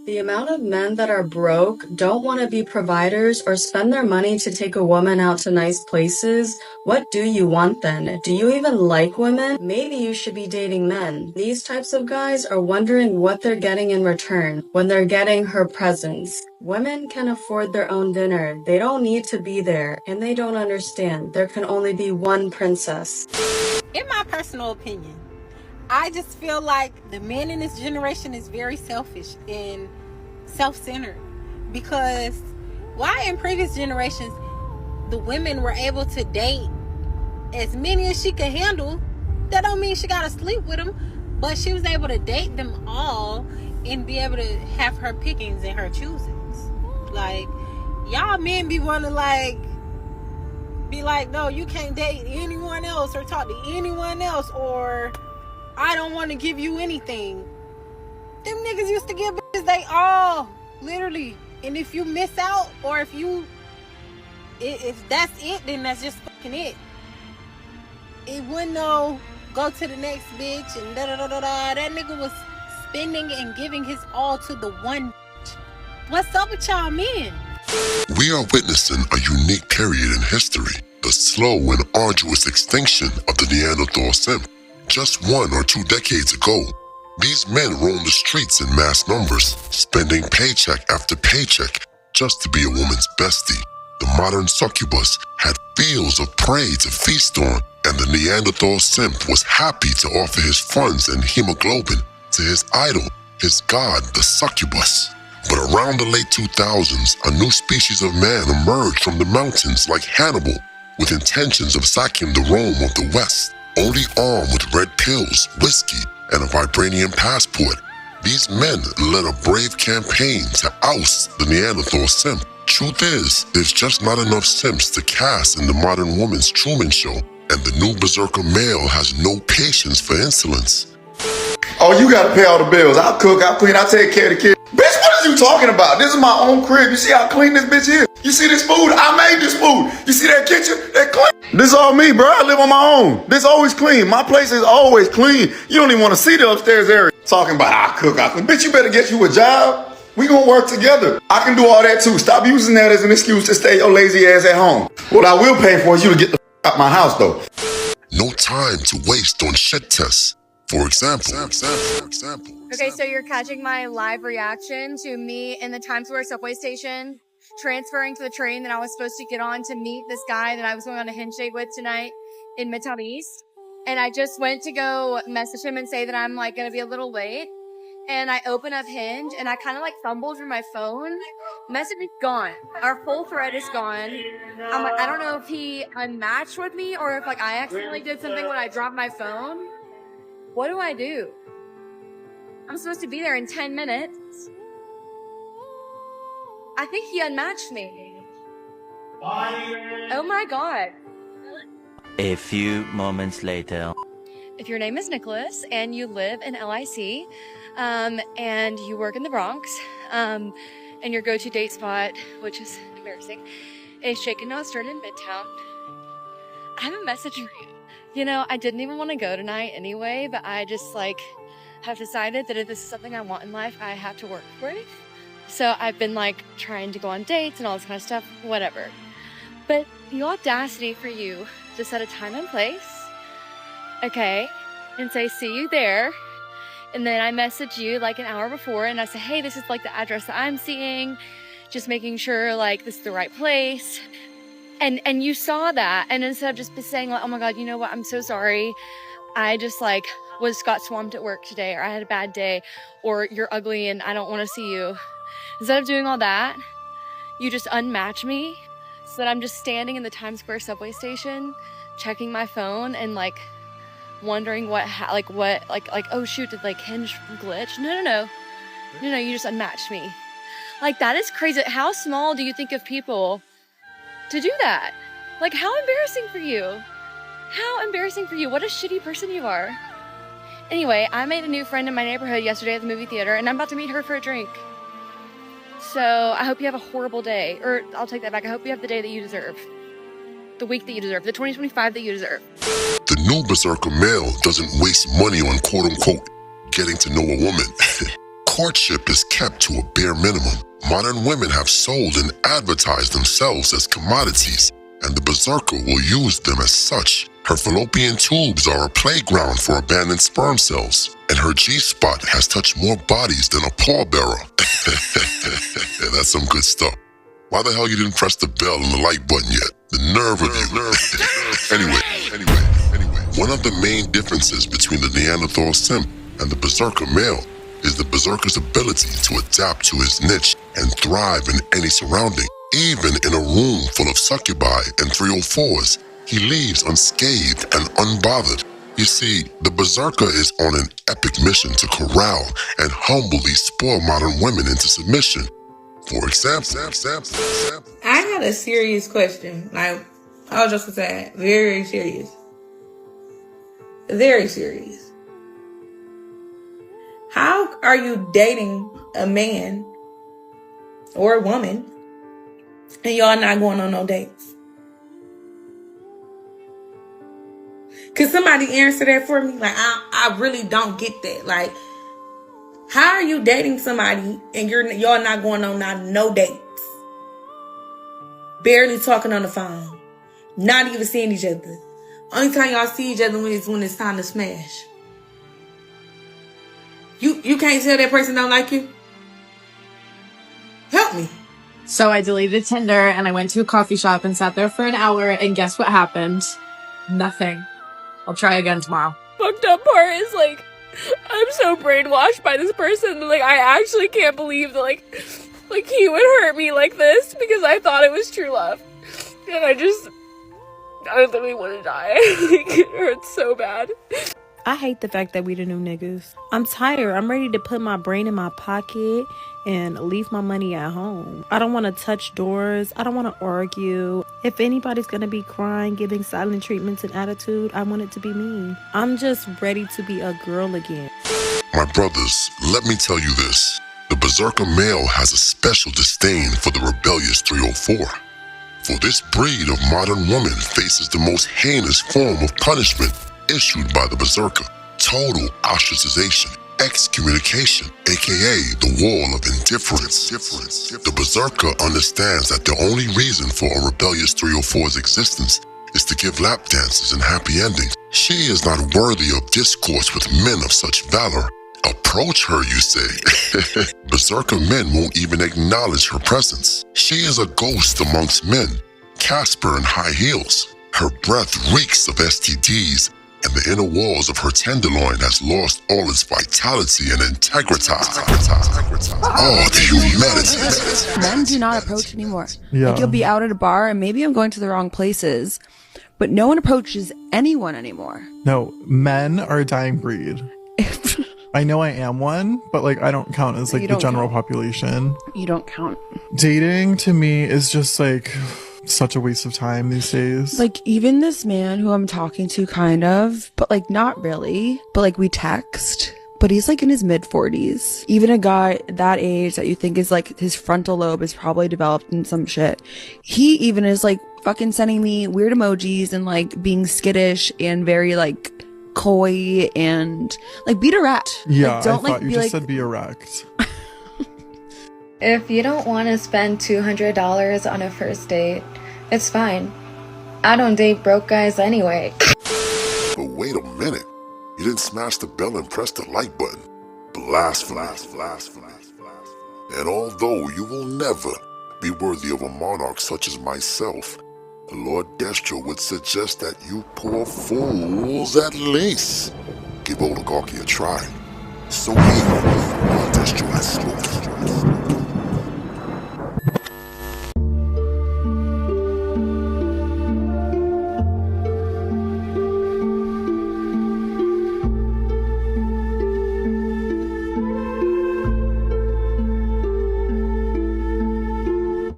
The amount of men that are broke, don't want to be providers, or spend their money to take a woman out to nice places, what do you want then? Do you even like women? Maybe you should be dating men. These types of guys are wondering what they're getting in return when they're getting her presents. Women can afford their own dinner. They don't need to be there, and they don't understand. There can only be one princess. In my personal opinion, I just feel like the men in this generation is very selfish and self-centered, because why in previous generations the women were able to date as many as she could handle, that don't mean she gotta sleep with them, but she was able to date them all and be able to have her pickings and her choosings. Like, y'all men be wanting to be like, no, you can't date anyone else or talk to anyone else, or I don't want to give you anything. Them niggas used to give bitches they all, literally. And if you miss out, or if that's it, then that's just fucking it. It wouldn't go to the next bitch and da-da-da-da-da. That nigga was spending and giving his all to the one bitch. What's up with y'all men? We are witnessing a unique period in history, the slow and arduous extinction of the Neanderthal simp. Just 1 or 2 decades ago, these men roamed the streets in mass numbers, spending paycheck after paycheck just to be a woman's bestie. The modern succubus had fields of prey to feast on, and the Neanderthal simp was happy to offer his funds and hemoglobin to his idol, his god, the succubus. But around the late 2000s, a new species of man emerged from the mountains like Hannibal, with intentions of sacking the Rome of the West. Only armed with red pills, whiskey, and a vibranium passport, these men led a brave campaign to oust the Neanderthal simp. Truth is, there's just not enough simps to cast in the modern woman's Truman Show, and the new berserker male has no patience for insolence. Oh, you gotta pay all the bills. I'll cook, I'll clean, I'll take care of the kids. Bitch, what are you talking about? This is my own crib. You see how clean this bitch is? You see this food? I made this food. You see that kitchen? That clean. This is all me, bro. I live on my own. This always clean. My place is always clean. You don't even want to see the upstairs area. Talking about I cook, I clean. Bitch, you better get you a job. We gonna work together. I can do all that too. Stop using that as an excuse to stay your lazy ass at home. What I will pay for is you to get the out my house though. No time to waste on shit tests. For example. Okay, so you're catching my live reaction to me in the Times Square subway station, transferring to the train that I was supposed to get on to meet this guy that I was going on a Hinge date with tonight in Midtown East. And I just went to go message him and say that I'm going to be a little late. And I open up Hinge and I kind of fumbled through my phone. Message is gone. Our full thread is gone. I'm like, I don't know if he unmatched with me or if I accidentally did something when I dropped my phone. What do I do? I'm supposed to be there in 10 minutes. I think he unmatched me. Oh my God. A few moments later. If your name is Nicholas and you live in LIC, and you work in the Bronx, and your go-to date spot, which is embarrassing, is Shaken Not Stirred in Midtown, I have a message for you. You know, I didn't even want to go tonight anyway, but I just have decided that if this is something I want in life, I have to work for it. So I've been trying to go on dates and all this kind of stuff, whatever. But the audacity for you to set a time and place, okay, and say, see you there. And then I message you an hour before and I say, hey, this is the address that I'm seeing, just making sure this is the right place. And you saw that, and instead of just saying oh my God, you know what, I'm so sorry, I just got swamped at work today, or I had a bad day, or you're ugly and I don't want to see you. Instead of doing all that, you just unmatch me so that I'm just standing in the Times Square subway station, checking my phone and wondering oh shoot, did Hinge glitch? No, you just unmatched me. That is crazy. How small do you think of people to do that? How embarrassing for you. How embarrassing for you. What a shitty person you are. Anyway, I made a new friend in my neighborhood yesterday at the movie theater, and I'm about to meet her for a drink. So I hope you have a horrible day. Or I'll take that back. I hope you have the day that you deserve. The week that you deserve. The 2025 that you deserve. The new berserker male doesn't waste money on quote-unquote getting to know a woman. Courtship is kept to a bare minimum. Modern women have sold and advertised themselves as commodities, and the berserker will use them as such. Her fallopian tubes are a playground for abandoned sperm cells, and her G-spot has touched more bodies than a pallbearer. That's some good stuff. Why the hell you didn't press the bell and the like button yet? The nerve of you. Anyway, one of the main differences between the Neanderthal simp and the berserker male is the berserker's ability to adapt to his niche and thrive in any surrounding. Even in a room full of succubi and 304s, he leaves unscathed and unbothered. You see, the berserker is on an epic mission to corral and humbly spoil modern women into submission. For example, I got a serious question. Like, all jokes aside, very serious. Very serious. How are you dating a man or a woman and y'all not going on no dates? Could somebody answer that for me? Like, I really don't get that. Like, how are you dating somebody and y'all not going on no dates? Barely talking on the phone. Not even seeing each other. Only time y'all see each other is when it's time to smash. You can't tell that person don't like you? Help me. So I deleted Tinder and I went to a coffee shop and sat there for an hour, and guess what happened? Nothing. I'll try again tomorrow. Fucked up part is, like, I'm so brainwashed by this person. Like, I actually can't believe that, like he would hurt me like this because I thought it was true love. And I literally want to die. Like, it hurts so bad. I hate the fact that we the new niggas. I'm tired. I'm ready to put my brain in my pocket and leave my money at home. I don't want to touch doors. I don't want to argue. If anybody's going to be crying, giving silent treatments and attitude, I want it to be me. I'm just ready to be a girl again. My brothers, let me tell you this. The berserker male has a special disdain for the rebellious 304. For this breed of modern woman faces the most heinous form of punishment issued by the berserker: total ostracization, excommunication, aka the wall of indifference. The berserker understands that the only reason for a rebellious 304's existence is to give lap dances and happy endings. She is not worthy of discourse with men of such valor. Approach her, you say. Berserker men won't even acknowledge her presence. She is a ghost amongst men, Casper in high heels. Her breath reeks of STDs, and the inner walls of her tenderloin has lost all its vitality and integrity. Oh, the humanity. Men do not approach anymore. Yeah. Like, you'll be out at a bar and maybe I'm going to the wrong places, but no one approaches anyone anymore. No, men are a dying breed. I know I am one, but like I don't count as like the general population. You don't count. Dating to me is just like such a waste of time these days. Like, even this man who I'm talking to, kind of, but like not really, but like we text, but he's like in his mid 40s. Even a guy that age that you think is like his frontal lobe is probably developed in some shit, he even is like fucking sending me weird emojis and like being skittish and very like coy and like be direct. Yeah, like, don't I thought like you be just like said be erect. If you don't want to spend $200 on a first date, it's fine. I don't date broke guys anyway. But wait a minute. You didn't smash the bell and press the like button. Blasphemy. And although you will never be worthy of a monarch such as myself, Lord Destro would suggest that you poor fools at least give oligarchy a try. So here, Lord Destro has spoken.